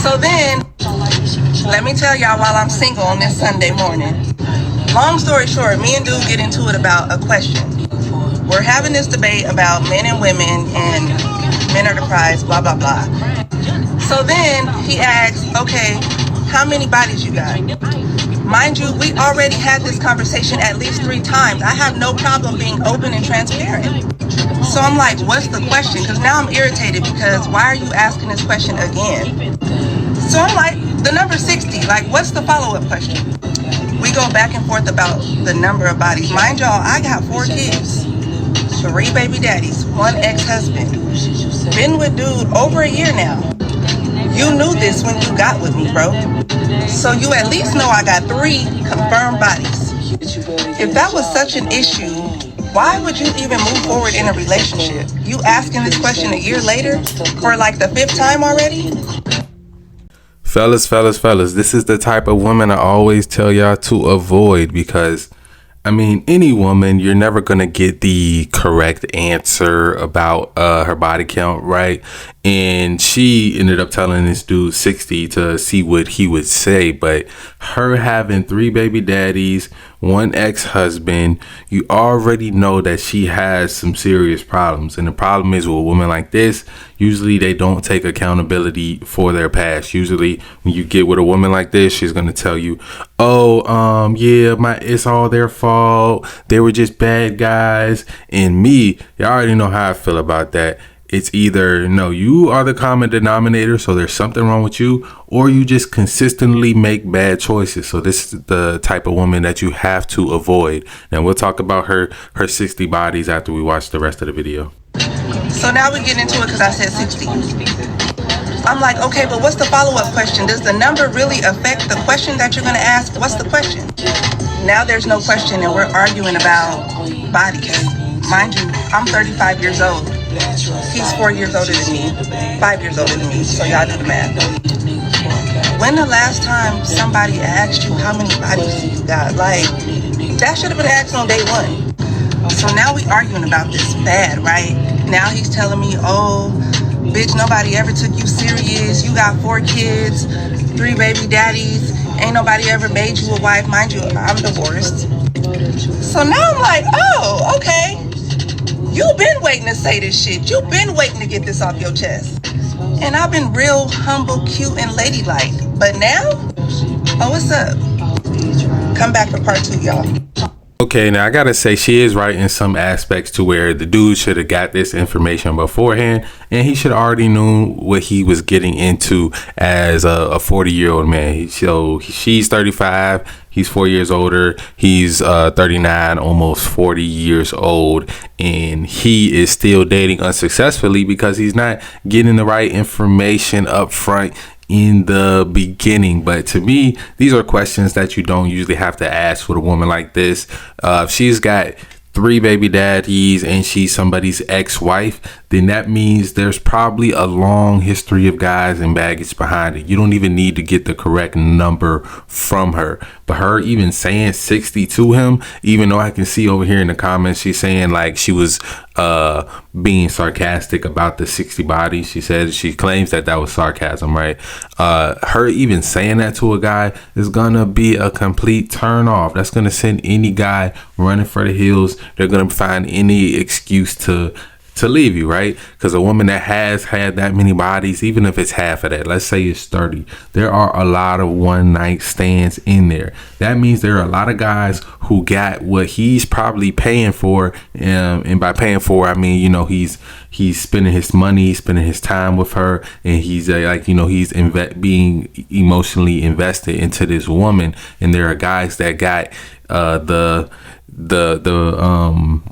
So then, let me tell y'all while I'm single on this Sunday morning. Long story short, me and dude get into it about a question. We're having this debate about men and women and men are the prize, blah, blah, blah. So then he asks, okay, how many bodies you got? Mind you, we already had this conversation at least 3 times. I have no problem being open and transparent. So I'm like, what's the question? Because now I'm irritated because why are you asking this question again? So I'm like, the number 60, like what's the follow-up question? We go back and forth about the number of bodies. Mind y'all, I got 4 kids, 3 baby daddies, 1 ex-husband. Been with dude over a year now. You knew this when you got with me, bro. So you at least know I got 3 confirmed bodies. If that was such an issue, why would you even move forward in a relationship? You asking this question a year later for like the 5th time already? Fellas, this is the type of woman I always tell y'all to avoid, because I mean, any woman, you're never going to get the correct answer about her body count, right? And she ended up telling this dude 60 to see what he would say. But her having 3 baby daddies, 1 ex-husband, you already know that she has some serious problems. And the problem is with a woman like this, usually they don't take accountability for their past. Usually when you get with a woman like this, she's going to tell you, oh, yeah, it's all their fault. They were just bad guys. And me, you already know how I feel about that. It's either, no, you are the common denominator, so there's something wrong with you, or you just consistently make bad choices. So this is the type of woman that you have to avoid. Now we'll talk about her 60 bodies after we watch the rest of the video. So now we get into it because I said 60. I'm like, okay, but what's the follow-up question? Does the number really affect the question that you're going to ask? What's the question? Now there's no question and we're arguing about bodies. Mind you, I'm 35 years old. He's 4 years older than me, 5 years older than me, so y'all do the math. When the last time somebody asked you how many bodies you got? Like, that should have been asked on day 1. So now we arguing about this bad, right? Now he's telling me, oh, bitch, nobody ever took you serious. You got 4 kids, 3 baby daddies. Ain't nobody ever made you a wife. Mind you, I'm divorced. So now I'm like, oh, okay. You've been waiting to say this shit. You've been waiting to get this off your chest. And I've been real humble, cute, and ladylike. But now, oh, what's up? Come back for part 2, y'all. Okay, now I gotta say she is right in some aspects to where the dude should have got this information beforehand, and he should already knew what he was getting into as a 40-year-old man. So she's 35, he's 4 years older, he's 39, almost 40 years old, and he is still dating unsuccessfully because he's not getting the right information up front in the beginning. But to me, these are questions that you don't usually have to ask with a woman like this. If she's got 3 baby daddies and she's somebody's ex-wife, then that means there's probably a long history of guys and baggage behind it. You don't even need to get the correct number from her. But her even saying 60 to him, even though I can see over here in the comments she's saying like she was being sarcastic about the 60 bodies. She claims that was sarcasm, right? Her even saying that to a guy is gonna be a complete turn off. That's gonna send any guy running for the hills. They're gonna find any excuse to leave you, right? Because a woman that has had that many bodies, even if it's half of that, let's say it's 30, there are a lot of one night stands in there. That means there are a lot of guys who got what he's probably paying for, and by paying for, I mean, you know, he's spending his money, spending his time with her, and he's he's being emotionally invested into this woman. And there are guys that got the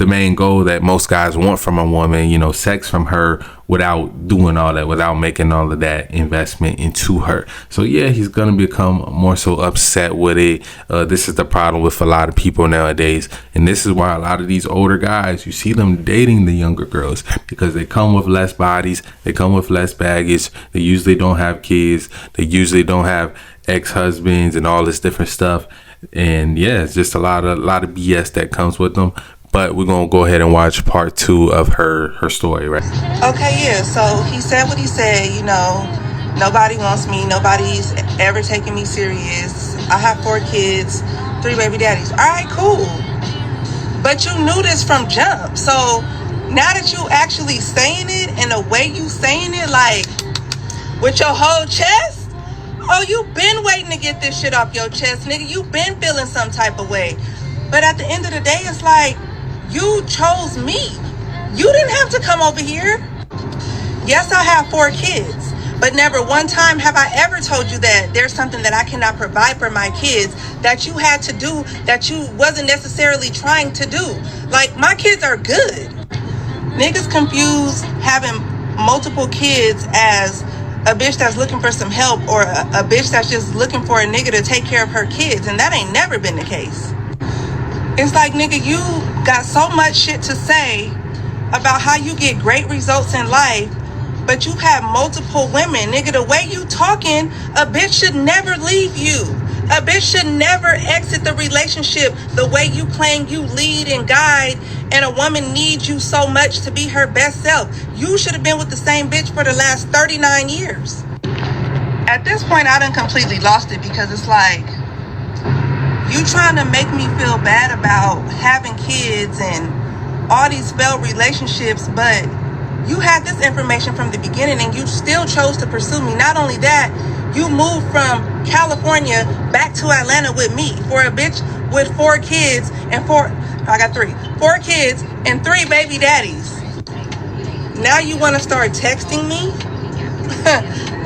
main goal that most guys want from a woman, you know, sex from her, without doing all that, without making all of that investment into her. So yeah, he's gonna become more so upset with it. This is the problem with a lot of people nowadays, and this is why a lot of these older guys, you see them dating the younger girls, because they come with less bodies, they come with less baggage, they usually don't have kids, they usually don't have ex-husbands and all this different stuff. And yeah, it's just a lot of BS that comes with them. But we're gonna go ahead and watch part 2 of her story, right? Okay, yeah. So he said what he said. You know, Nobody wants me. Nobody's ever taking me serious. I have 4 kids, 3 baby daddies. All right, cool. But you knew this from jump. So now that you actually saying it and the way you saying it, like with your whole chest, oh, you been waiting to get this shit off your chest, nigga. You been feeling some type of way. But at the end of the day, it's like, you chose me. You didn't have to come over here. Yes, I have 4 kids, but never one time have I ever told you that there's something that I cannot provide for my kids that you had to do that you wasn't necessarily trying to do. Like, my kids are good. Niggas confuse having multiple kids as a bitch that's looking for some help or a bitch that's just looking for a nigga to take care of her kids, and that ain't never been the case. It's like, nigga, you got so much shit to say about how you get great results in life, but you have multiple women. Nigga, the way you talking, a bitch should never leave you. A bitch should never exit the relationship the way you claim you lead and guide, and a woman needs you so much to be her best self. You should have been with the same bitch for the last 39 years. At this point, I done completely lost it, because it's like, you trying to make me feel bad about having kids and all these failed relationships, but you had this information from the beginning and you still chose to pursue me. Not only that, you moved from California back to Atlanta with me for a bitch with 4 kids and 4 kids and 3 baby daddies. Now you want to start texting me?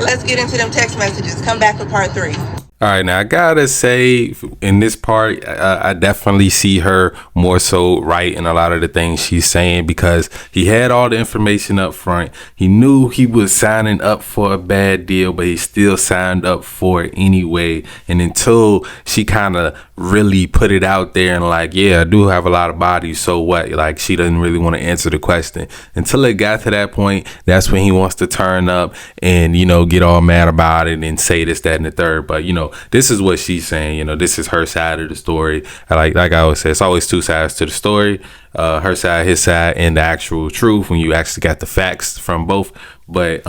Let's get into them text messages. Come back for part 3. All right, now I gotta say, in this part, I definitely see her more so right in a lot of the things she's saying, because he had all the information up front. He knew he was signing up for a bad deal, but he still signed up for it anyway. And until she kind of really put it out there and like, yeah, I do have a lot of bodies, so what? Like, she doesn't really want to answer the question. Until it got to that point, that's when he wants to turn up and, you know, get all mad about it and say this, that, and the third. But, you know, this is what she's saying. You know, this is her side of the story. Like I always say, it's always 2 sides to the story. Her side, his side, and the actual truth when you actually got the facts from both. But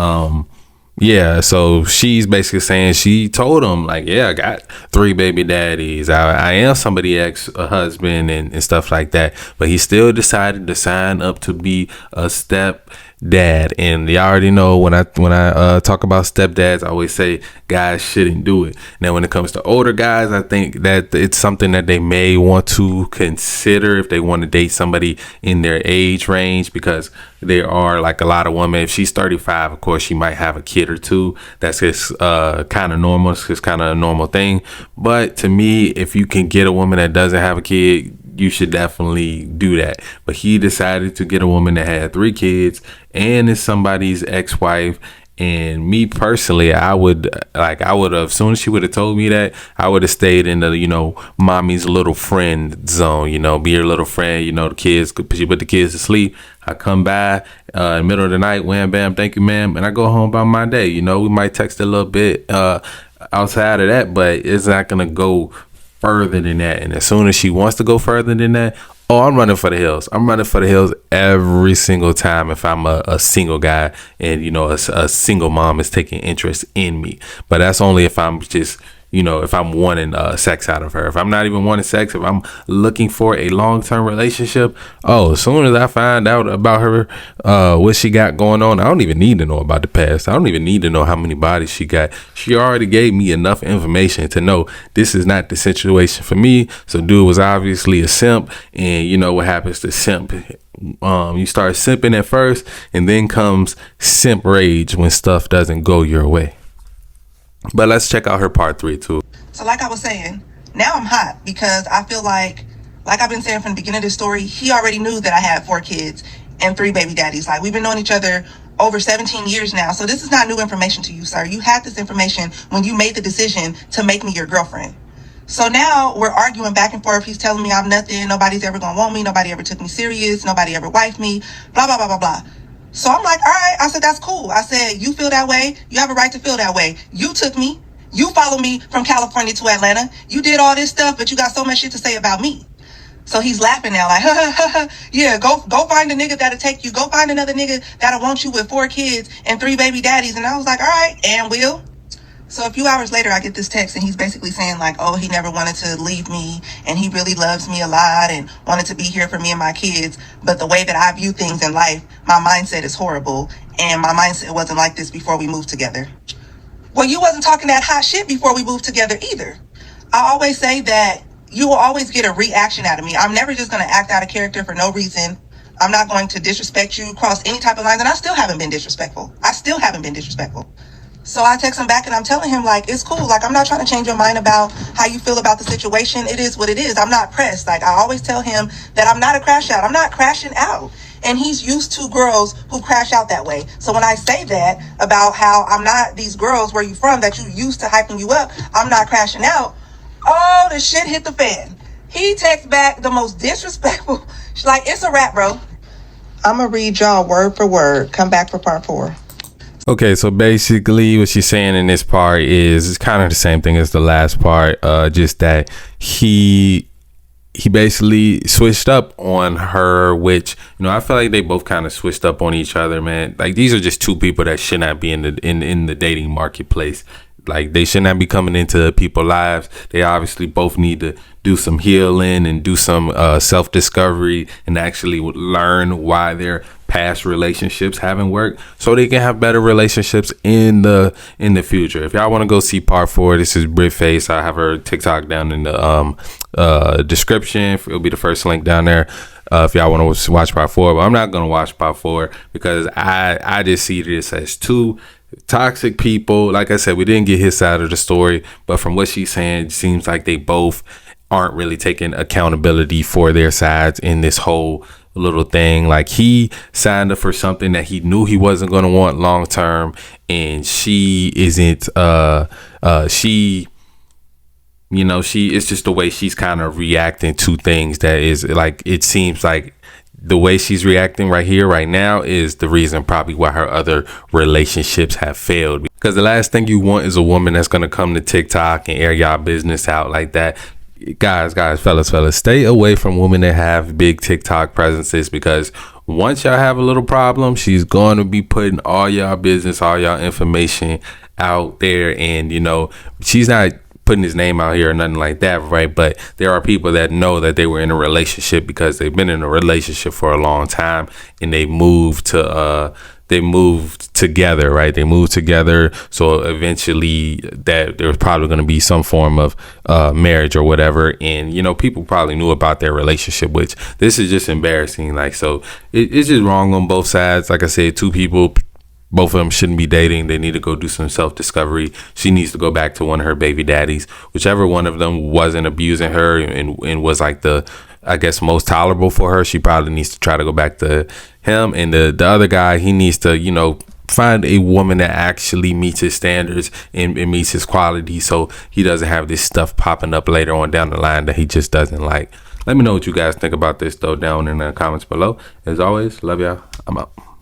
yeah, so she's basically saying she told him, like, yeah, I got 3 baby daddies. I am somebody's ex-husband and stuff like that. But he still decided to sign up to be a step dad. And you already know when I talk about stepdads, I always say guys shouldn't do it. Now, when it comes to older guys, I think that it's something that they may want to consider if they want to date somebody in their age range, because there are, like, a lot of women. If she's 35, of course, she might have a kid or 2. That's just kind of normal. It's just kind of a normal thing. But to me, if you can get a woman that doesn't have a kid, you should definitely do that. But he decided to get a woman that had 3 kids and is somebody's ex-wife. And me personally, I would have, as soon as she would have told me that, I would have stayed in the, you know, mommy's little friend zone, you know, be her little friend, you know, the kids, she put the kids to sleep. I come by in the middle of the night, wham, bam, thank you, ma'am. And I go home about my day. You know, we might text a little bit outside of that, but it's not going to go further than that. And as soon as she wants to go further than that, oh, I'm running for the hills. I'm running for the hills every single time if I'm a single guy and, you know, a single mom is taking interest in me. But that's only if I'm just, you know, if I'm wanting sex out of her. If I'm not even wanting sex, if I'm looking for a long-term relationship, as soon as I find out about her, what she got going on, I don't even need to know about the past. I don't even need to know how many bodies she got. She already gave me enough information to know this is not the situation for me. So dude was obviously a simp, and you know what happens to simp. You start simping at first, and then comes simp rage when stuff doesn't go your way. But let's check out her part 3 too. So like I was saying, now I'm hot because I feel like I've been saying from the beginning of the story, he already knew that I had 4 kids and 3 baby daddies. Like, we've been knowing each other over 17 years now. So this is not new information to you, sir. You had this information when you made the decision to make me your girlfriend. So now we're arguing back and forth. He's telling me I'm nothing. Nobody's ever gonna want me. Nobody ever took me serious. Nobody ever wifed me. Blah, blah, blah, blah, blah. So I'm like, all right. I said, that's cool. I said, you feel that way. You have a right to feel that way. You took me. You followed me from California to Atlanta. You did all this stuff, but you got so much shit to say about me. So he's laughing now, like, yeah, go find a nigga that'll take you. Go find another nigga that'll want you with 4 kids and 3 baby daddies. And I was like, all right, and will. So a few hours later, I get this text, and he's basically saying like, oh, he never wanted to leave me, and he really loves me a lot and wanted to be here for me and my kids. But the way that I view things in life, my mindset is horrible, and my mindset wasn't like this before we moved together. Well, you wasn't talking that hot shit before we moved together either. I always say that you will always get a reaction out of me. I'm never just going to act out of character for no reason. I'm not going to disrespect you, cross any type of lines, and I still haven't been disrespectful. So I text him back, and I'm telling him, like, it's cool. Like, I'm not trying to change your mind about how you feel about the situation. It is what it is. I'm not pressed. Like, I always tell him that I'm not a crash out. I'm not crashing out. And he's used to girls who crash out that way. So when I say that about how I'm not these girls where you from that you used to hyping you up, I'm not crashing out. Oh, the shit hit the fan. He texts back the most disrespectful. She's like, it's a wrap, bro. I'm going to read y'all word for word. Come back for part 4. Okay, so basically what she's saying in this part is it's kind of the same thing as the last part, just that he basically switched up on her, which, you know, I feel like they both kind of switched up on each other, man. Like, these are just two people that should not be in the dating marketplace. Like, they should not be coming into people's lives. They obviously both need to do some healing and do some self-discovery and actually learn why their past relationships haven't worked, so they can have better relationships in the future. If y'all want to go see part 4, this is Brit Face. I have her TikTok down in the description. It'll be the first link down there. If y'all want to watch part 4, but I'm not gonna watch part 4 because I just see this as two toxic people. Like I said, we didn't get his side of the story, but from what she's saying, it seems like they both aren't really taking accountability for their sides in this whole little thing. Like, he signed up for something that he knew he wasn't going to want long term, and she isn't she, you know, it's just the way she's kind of reacting to things that is like, it seems like the way she's reacting right here, right now, is the reason probably why her other relationships have failed. Because the last thing you want is a woman that's going to come to TikTok and air y'all business out like that. Guys, fellas, stay away from women that have big TikTok presences, because once y'all have a little problem, she's going to be putting all y'all business, all y'all information out there. And, you know, she's not putting his name out here or nothing like that, right? But there are people that know that they were in a relationship because they've been in a relationship for a long time, and they moved together, right? They moved together, so eventually that there was probably going to be some form of marriage or whatever. And, you know, people probably knew about their relationship, which this is just embarrassing. Like, so it's just wrong on both sides. Like I said, two people, both of them shouldn't be dating. They need to go do some self-discovery. She needs to go back to one of her baby daddies, whichever one of them wasn't abusing her and was like the, I guess, most tolerable for her. She probably needs to try to go back to him. And the other guy, he needs to, you know, find a woman that actually meets his standards and meets his quality, so he doesn't have this stuff popping up later on down the line that he just doesn't like. Let me know what you guys think about this, though, down in the comments below. As always, love y'all. I'm out.